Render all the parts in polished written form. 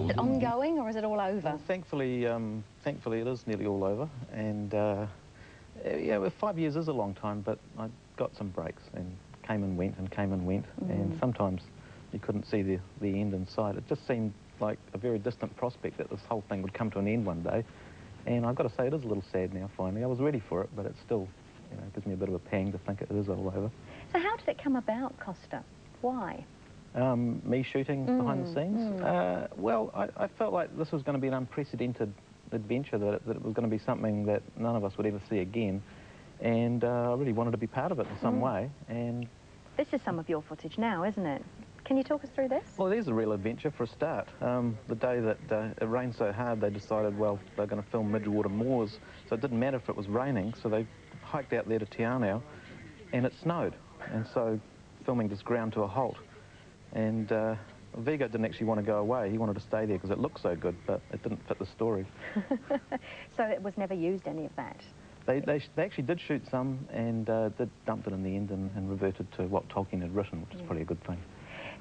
Is it ongoing or is it all over? Well, thankfully it is nearly all over, and yeah, well, 5 years is a long time, but I got some breaks and came and went and came and went, and sometimes you couldn't see the end in sight. It just seemed like a very distant prospect that this whole thing would come to an end one day, and I've got to say it is a little sad now. Finally, I was ready for it, but it still, you know, gives me a bit of a pang to think it is all over. So how did it come about, Costa? Why? Me shooting behind the scenes? Well, I felt like this was going to be an unprecedented adventure, that it was going to be something that none of us would ever see again, and I really wanted to be part of it in some way. And this is some of your footage now, isn't it? Can you talk us through this? Well, there's a real adventure for a start. The day that it rained so hard, they decided, well, they're going to film Midgewater Moors, so it didn't matter if it was raining, so they hiked out there to Te Anau, and it snowed, and so filming just ground to a halt. And Vigo didn't actually want to go away. He wanted to stay there because it looked so good, but it didn't fit the story. So it was never used, any of that? They actually did shoot some, and did dump it in the end and reverted to what Tolkien had written, which is probably a good thing.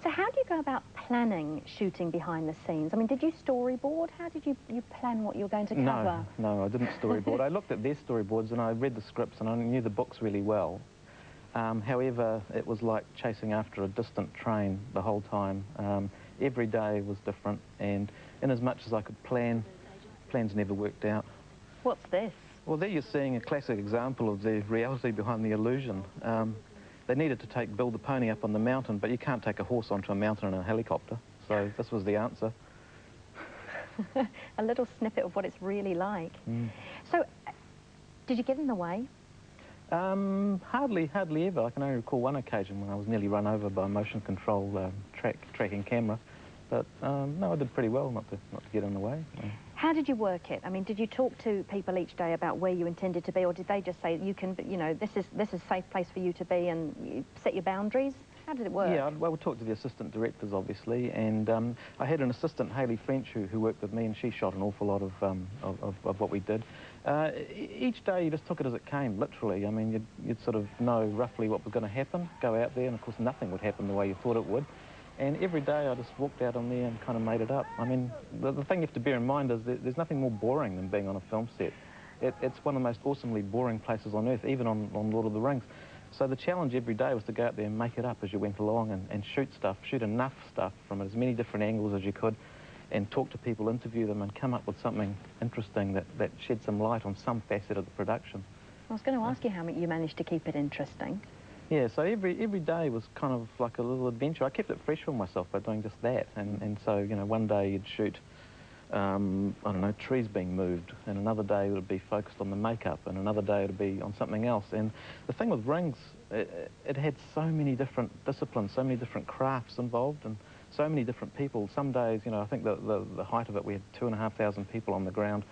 So how do you go about planning shooting behind the scenes? I mean, did you storyboard? How did you plan what you were going to cover? No, I didn't storyboard. I looked at their storyboards and I read the scripts and I knew the books really well. However, it was like chasing after a distant train the whole time. Every day was different, and in as much as I could plan, plans never worked out. What's this? Well, there you're seeing a classic example of the reality behind the illusion. They needed to build the pony up on the mountain, but you can't take a horse onto a mountain in a helicopter, so this was the answer. A little snippet of what it's really like. So, did you get in the way? Hardly ever. I can only recall one occasion when I was nearly run over by a motion control tracking camera. But no, I did pretty well not to get in the way. How did you work it? I mean, did you talk to people each day about where you intended to be, or did they just say, you can, you know, this is a safe place for you to be, and you set your boundaries? How did it work? Yeah, well, we talked to the assistant directors, obviously, and I had an assistant, Hayley French, who worked with me, and she shot an awful lot of what we did. Each day you just took it as it came, literally. I mean, you'd sort of know roughly what was going to happen, go out there, and of course nothing would happen the way you thought it would. And every day I just walked out on there and kind of made it up. I mean, the thing you have to bear in mind is that there's nothing more boring than being on a film set. It's one of the most awesomely boring places on earth, even on Lord of the Rings. So the challenge every day was to go out there and make it up as you went along, and shoot enough stuff from as many different angles as you could, and talk to people, interview them, and come up with something interesting that shed some light on some facet of the production. I was going to ask you how you managed to keep it interesting. Yeah, so every day was kind of like a little adventure. I kept it fresh for myself by doing just that. And so, you know, one day you'd shoot, I don't know, trees being moved, and another day it would be focused on the makeup, and another day it would be on something else. And the thing with Rings, it had so many different disciplines, so many different crafts involved, and so many different people. Some days, you know, I think the height of it, we had 2,500 people on the ground.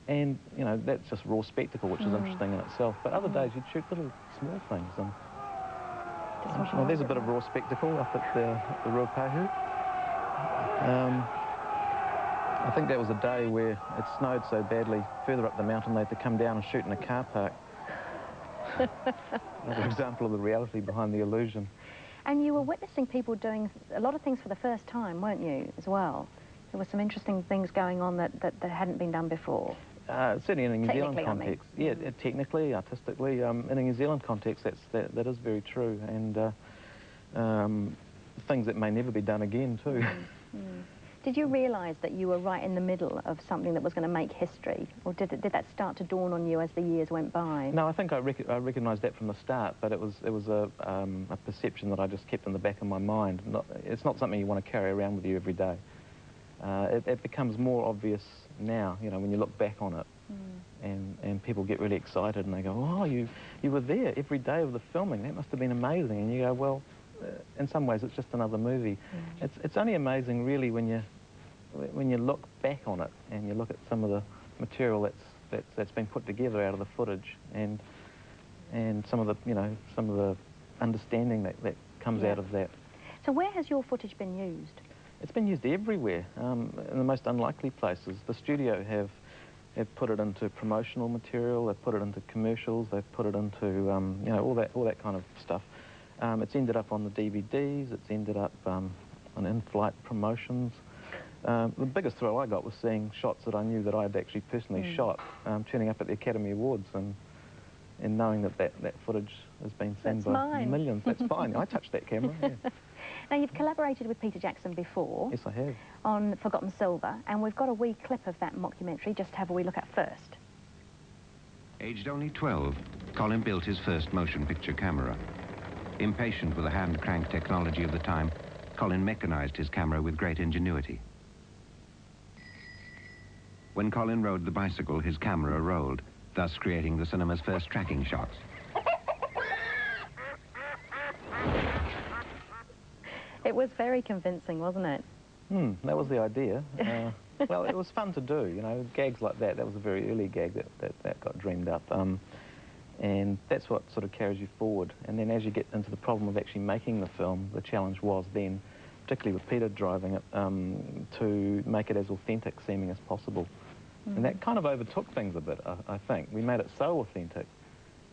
And, you know, that's just raw spectacle, which is interesting in itself. But other days you'd shoot little small things. And well, there's a bit of raw spectacle up at the Ruapehu. I think that was a day where it snowed so badly further up the mountain they had to come down and shoot in a car park. Another example of the reality behind the illusion. And you were witnessing people doing a lot of things for the first time, weren't you, as well? There were some interesting things going on that hadn't been done before. Certainly in a New Zealand context. I mean. Yeah, technically, artistically, in a New Zealand context, that is very true, and things that may never be done again too. Did you realise that you were right in the middle of something that was going to make history, or did that start to dawn on you as the years went by? No, I think I recognised that from the start, but it was a perception that I just kept in the back of my mind. It's not something you want to carry around with you every day. It becomes more obvious now, you know, when you look back on it, and people get really excited and they go, oh, you were there every day of the filming, that must have been amazing. And you go, well, in some ways it's just another movie. It's only amazing really when you look back on it and you look at some of the material that's been put together out of the footage, and some of the understanding that comes out of that. So where has your footage been used? It's been used everywhere, in the most unlikely places. The studio have put it into promotional material, they've put it into commercials, they've put it into you know, all that kind of stuff. It's ended up on the DVDs, it's ended up on in-flight promotions. The biggest thrill I got was seeing shots that I knew that I had actually personally shot, turning up at the Academy Awards and knowing that footage has been seen by millions. That's mine. I touched that camera, yeah. Now, you've collaborated with Peter Jackson before. Yes, I have. On Forgotten Silver, and we've got a wee clip of that mockumentary just to have a wee look at first. Aged only 12, Colin built his first motion picture camera. Impatient with the hand-crank technology of the time, Colin mechanized his camera with great ingenuity. When Colin rode the bicycle, his camera rolled, thus creating the cinema's first tracking shots. It was very convincing, wasn't it? That was the idea. Well, it was fun to do, you know, gags like that. That was a very early gag that got dreamed up. And that's what sort of carries you forward. And then as you get into the problem of actually making the film, the challenge was then, particularly with Peter driving it, to make it as authentic seeming as possible. And that kind of overtook things a bit, I think. We made it so authentic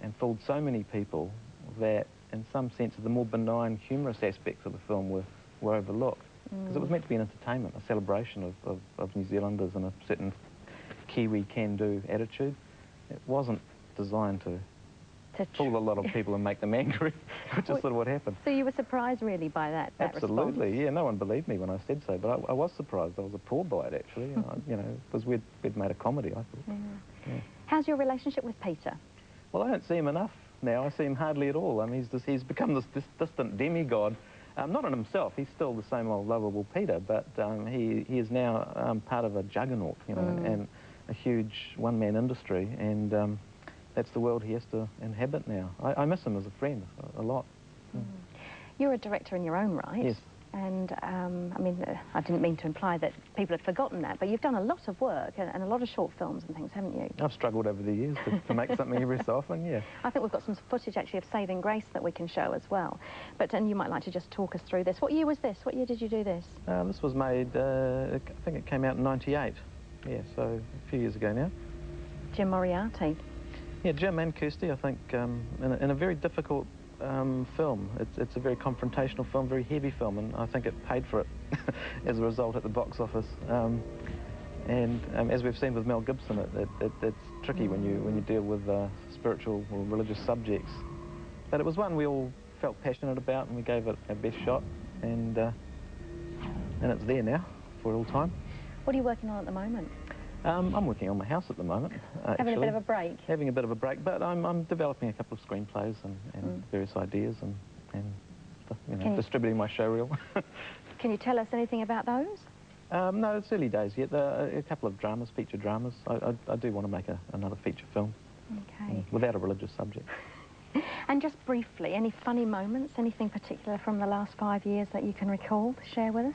and fooled so many people that, in some sense, the more benign, humorous aspects of the film were overlooked. Because it was meant to be an entertainment, a celebration of New Zealanders and a certain Kiwi can-do attitude. It wasn't designed to fool a lot of people and make them angry, which is sort of what happened. So you were surprised, really, by that Absolutely, response? Yeah. No one believed me when I said so, but I was surprised. I was appalled by it, actually. You know, because we'd made a comedy, I thought. Yeah. How's your relationship with Peter? Well, I don't see him enough now. I see him hardly at all. I mean, he's become this distant demigod. Not in himself. He's still the same old lovable Peter, but he is now part of a juggernaut, you know, and a huge one-man industry, and that's the world he has to inhabit now. I miss him as a friend a lot. You're a director in your own right. Yes. And, I mean, I didn't mean to imply that people had forgotten that, but you've done a lot of work and a lot of short films and things, haven't you? I've struggled over the years to make something every so often, yeah. I think we've got some footage, actually, of Saving Grace that we can show as well. And you might like to just talk us through this. What year was this? What year did you do this? This was made, I think it came out in '98. Yeah, so a few years ago now. Jim Moriarty. Yeah, Jim and Kirsty, I think, in a very difficult film. It's a very confrontational film, very heavy film, and I think it paid for it as a result at the box office. And as we've seen with Mel Gibson, it's tricky when you deal with spiritual or religious subjects. But it was one we all felt passionate about, and we gave it our best shot, and it's there now for all time. What are you working on at the moment? I'm working on my house at the moment. Having a bit of a break? Having a bit of a break, but I'm developing a couple of screenplays and various ideas and you know, distributing my showreel. Can you tell us anything about those? No, it's early days yet. A couple of dramas, feature dramas. I do want to make another feature film. Okay. Without a religious subject. And just briefly, any funny moments, anything particular from the last 5 years that you can recall to share with us?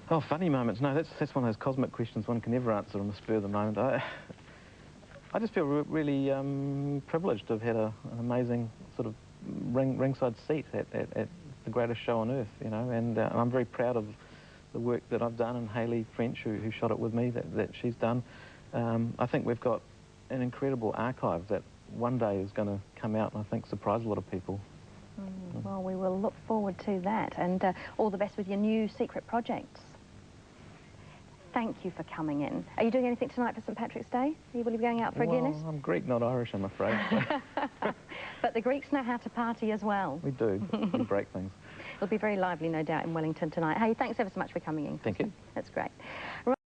Oh, funny moments. No, that's one of those cosmic questions one can never answer on the spur of the moment. I just feel really privileged to have had an amazing sort of ringside seat at the greatest show on earth, you know, and I'm very proud of the work that I've done, and Hayley French, who shot it with me, that she's done. I think we've got an incredible archive that one day is going to come out and I think surprise a lot of people. Well, we will look forward to that, and all the best with your new secret projects. Thank you for coming in. Are you doing anything tonight for St Patrick's Day? Will you be going out for a Guinness? I'm Greek, not Irish, I'm afraid. But the Greeks know how to party as well. We do. We break things. It'll be very lively, no doubt, in Wellington tonight. Hey, thanks ever so much for coming in. Thank you. That's great.